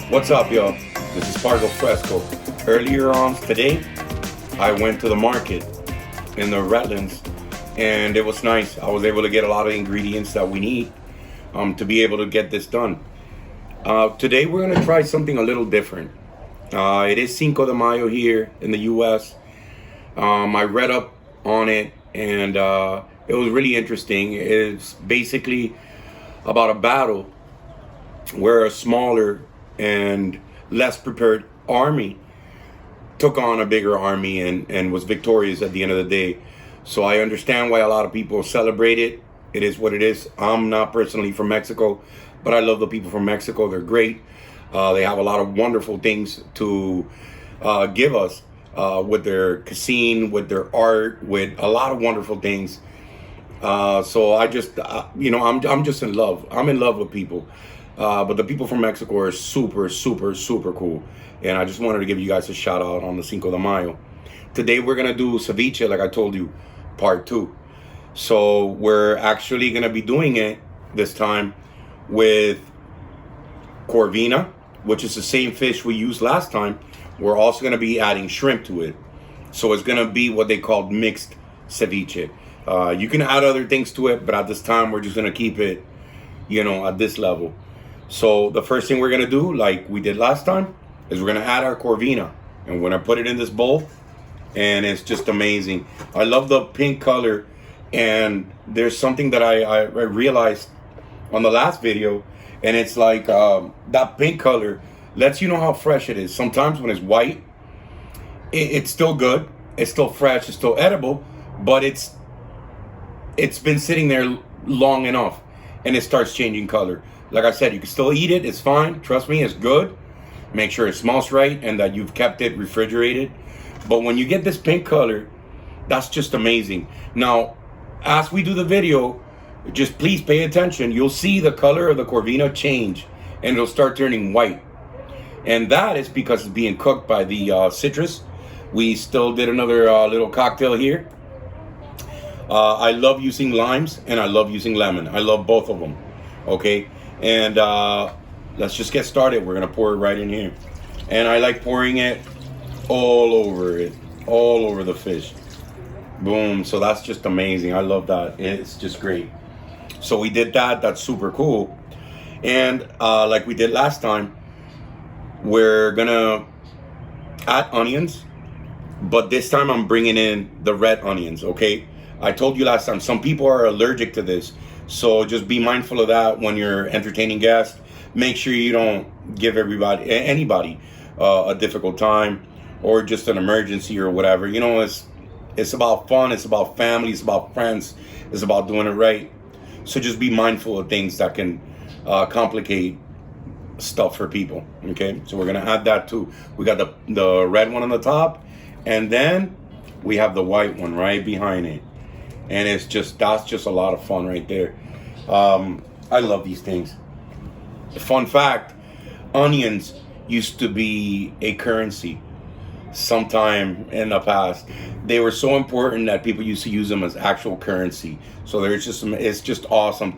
What's up, y'all? This is Pargo Fresco. Earlier on today, I went to the market in the Redlands, and it was nice. I was able to get a lot of ingredients that we need to be able to get this done. Today, we're going to try something a little different. It is Cinco de Mayo here in the U.S. I read up on it, and it was really interesting. It's basically about a battle where a smaller and less prepared army took on a bigger army and was victorious at the end of the day. So I understand why a lot of people celebrate it. It is what it is. I'm not personally from Mexico, but I love the people from Mexico. They're great. They have a lot of wonderful things to give us with their cuisine, with their art, with a lot of wonderful things. So I just, I'm just in love. I'm in love with people. But the people from Mexico are super, super, super cool. And I just wanted to give you guys a shout out on the Cinco de Mayo. Today we're going to do ceviche, like I told you, part 2. So we're actually going to be doing it this time with corvina, which is the same fish we used last time. We're also going to be adding shrimp to it. So it's going to be what they call mixed ceviche. You can add other things to it, but at this time we're just going to keep it, at this level. So the first thing we're going to do, like we did last time, is we're going to add our corvina. And we're going to put it in this bowl. And it's just amazing. I love the pink color. And there's something that I realized on the last video. And it's like that pink color lets you know how fresh it is. Sometimes when it's white, it's still good. It's still fresh. It's still edible. But it's been sitting there long enough. And it starts changing color. Like I said, you can still eat it. It's fine. Trust me, it's good. Make sure it smells right and that you've kept it refrigerated. But when you get this pink color, that's just amazing. Now, as we do the video, just please pay attention. You'll see the color of the corvina change and it'll start turning white. And that is because it's being cooked by the citrus. We still did another little cocktail here. I love using limes and I love using lemon. I love both of them. Okay. And let's just get started. We're going to pour it right in here. And I like pouring it all over it. All over the fish. Boom. So that's just amazing. I love that. It's just great. So we did that. That's super cool. And like we did last time, we're going to add onions. But this time I'm bringing in the red onions. Okay. I told you last time, some people are allergic to this. So just be mindful of that when you're entertaining guests. Make sure you don't give anybody a difficult time or just an emergency or whatever. It's about fun. It's about family. It's about friends. It's about doing it right. So just be mindful of things that can complicate stuff for people. Okay, so we're gonna add that too. We got the red one on the top, and then we have the white one right behind it. And that's just a lot of fun right there. I love these things. Fun fact, onions used to be a currency sometime in the past. They were so important that people used to use them as actual currency. So it's just awesome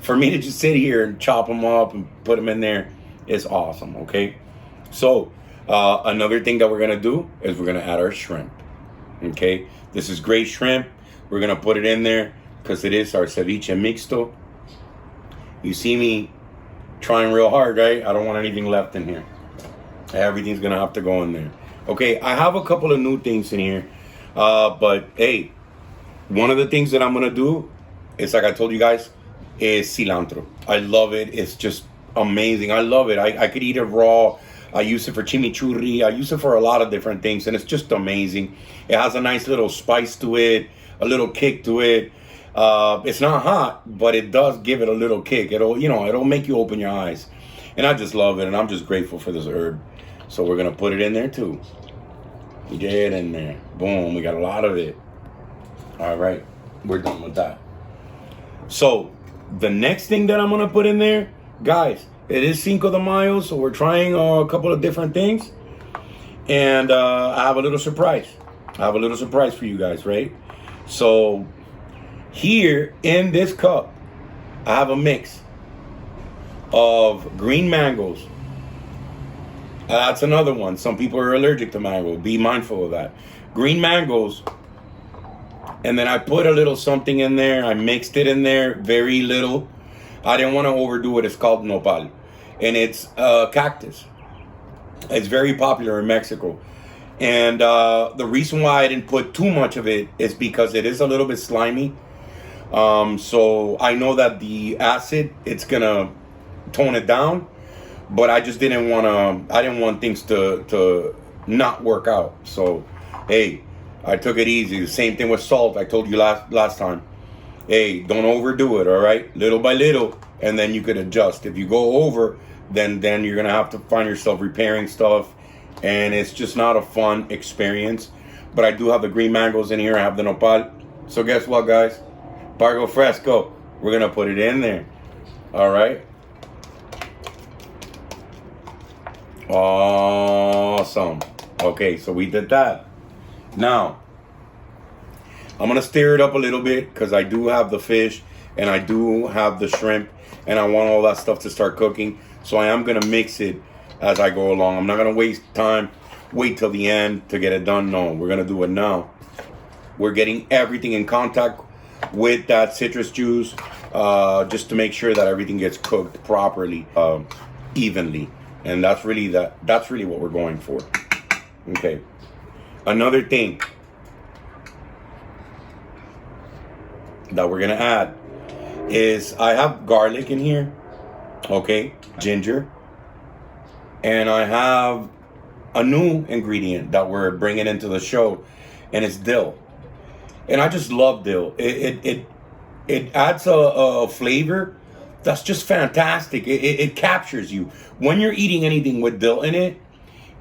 for me to just sit here and chop them up and put them in there. It's awesome, okay? So another thing that we're gonna do is we're gonna add our shrimp, okay? This is gray shrimp. We're going to put it in there because it is our ceviche mixto. You see me trying real hard, right? I don't want anything left in here. Everything's going to have to go in there. Okay, I have a couple of new things in here. But, hey, one of the things that I'm going to do is, like I told you guys, is cilantro. I love it. It's just amazing. I love it. I could eat it raw. I use it for chimichurri. I use it for a lot of different things. And it's just amazing. It has a nice little spice to it. A little kick to it. It's not hot, but it does give it a little kick. It'll make you open your eyes. And I just love it, and I'm just grateful for this herb. So we're gonna put it in there too. You get it in there. Boom, we got a lot of it. All right, we're done with that. So the next thing that I'm gonna put in there, guys, it is Cinco de Mayo, so we're trying a couple of different things. And I have a little surprise. I have a little surprise for you guys, right? So Here in this cup, I have a mix of green mangoes. That's another one. Some people are allergic to mango. Be mindful of that. Green mangoes. And then I put a little something in there. I mixed it in there, very little. I didn't want to overdo it. It's called nopal. And it's cactus. It's very popular in Mexico. And the reason why I didn't put too much of it is because it is a little bit slimy. So I know that the acid, it's going to tone it down. But I just didn't want things to not work out. So, hey, I took it easy. The same thing with salt. I told you last time. Hey, don't overdo it, all right? Little by little, and then you could adjust. If you go over, then you're going to have to find yourself repairing stuff, and it's just not a fun experience. But I do have the green mangoes in here. I have the nopal. So guess what, guys? Pargo Fresco. We're going to put it in there, all right? Awesome. Okay, so we did that. Now, I'm going to stir it up a little bit because I do have the fish and I do have the shrimp and I want all that stuff to start cooking. So I am going to mix it as I go along. I'm not going to waste time, wait till the end to get it done. No, we're going to do it now. We're getting everything in contact with that citrus juice just to make sure that everything gets cooked properly, evenly. And that's really what we're going for. Okay. Another thing that we're gonna add is I have garlic in here, okay, ginger, and I have a new ingredient that we're bringing into the show, and it's dill. And I just love dill. It adds a flavor that's just fantastic. It captures you. When you're eating anything with dill in it,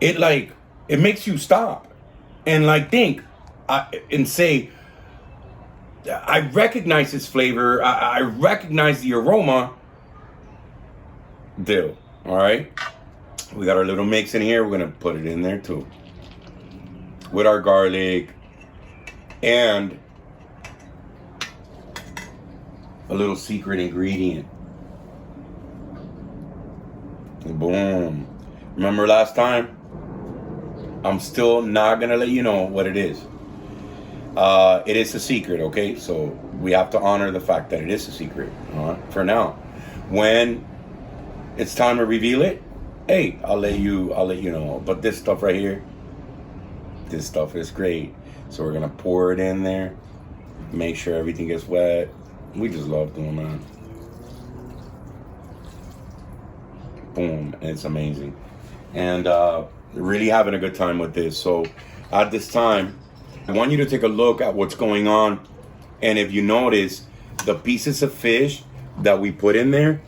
it makes you stop and think and say, I recognize this flavor. I recognize the aroma. Dill. All right. We got our little mix in here. We're going to put it in there too. With our garlic and a little secret ingredient. Boom. Remember last time? I'm still not going to let you know what it is. It is a secret, okay? So we have to honor the fact that it is a secret for now. When it's time to reveal it, hey, I'll let you know. But this stuff right here, this stuff is great. So we're going to pour it in there. Make sure everything gets wet. We just love doing that. Boom, and it's amazing. And really having a good time with this. So at this time, I want you to take a look at what's going on. And if you notice, the pieces of fish that we put in there,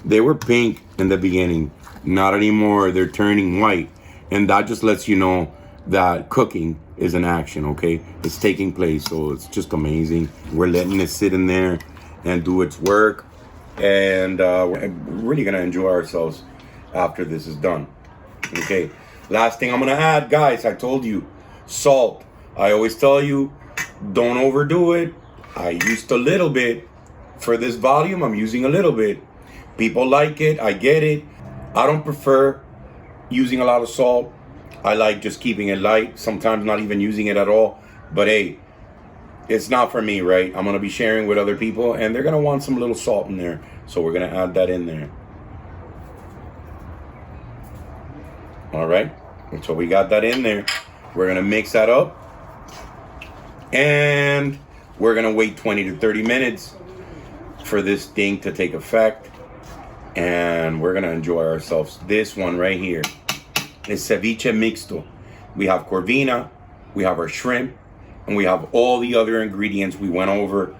they were pink in the beginning. Not anymore. They're turning white. And that just lets you know that cooking is in action, okay? It's taking place. So it's just amazing. We're letting it sit in there and do its work. And we're really going to enjoy ourselves after this is done. Okay. Last thing I'm going to add, guys, I told you, salt. I always tell you, don't overdo it. I used a little bit. For this volume, I'm using a little bit. People like it. I get it. I don't prefer using a lot of salt. I like just keeping it light. Sometimes not even using it at all. But hey, it's not for me, right? I'm going to be sharing with other people, and they're going to want some little salt in there. So we're going to add that in there. All right. And so we got that in there. We're going to mix that up. And we're going to wait 20 to 30 minutes for this thing to take effect. And we're going to enjoy ourselves. This one right here is ceviche mixto. We have corvina, we have our shrimp, and we have all the other ingredients we went over.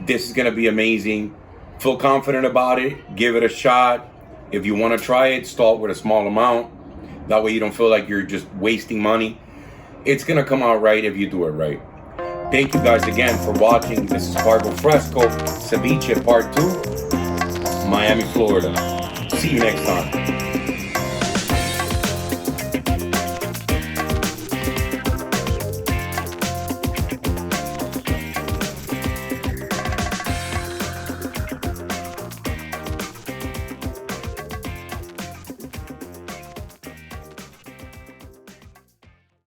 This is going to be amazing. Feel confident about it. Give it a shot. If you want to try it, start with a small amount. That way you don't feel like you're just wasting money. It's going to come out right if you do it right. Thank you guys again for watching. This is Pargo Fresco, Ceviche Part 2, Miami, Florida. See you next time.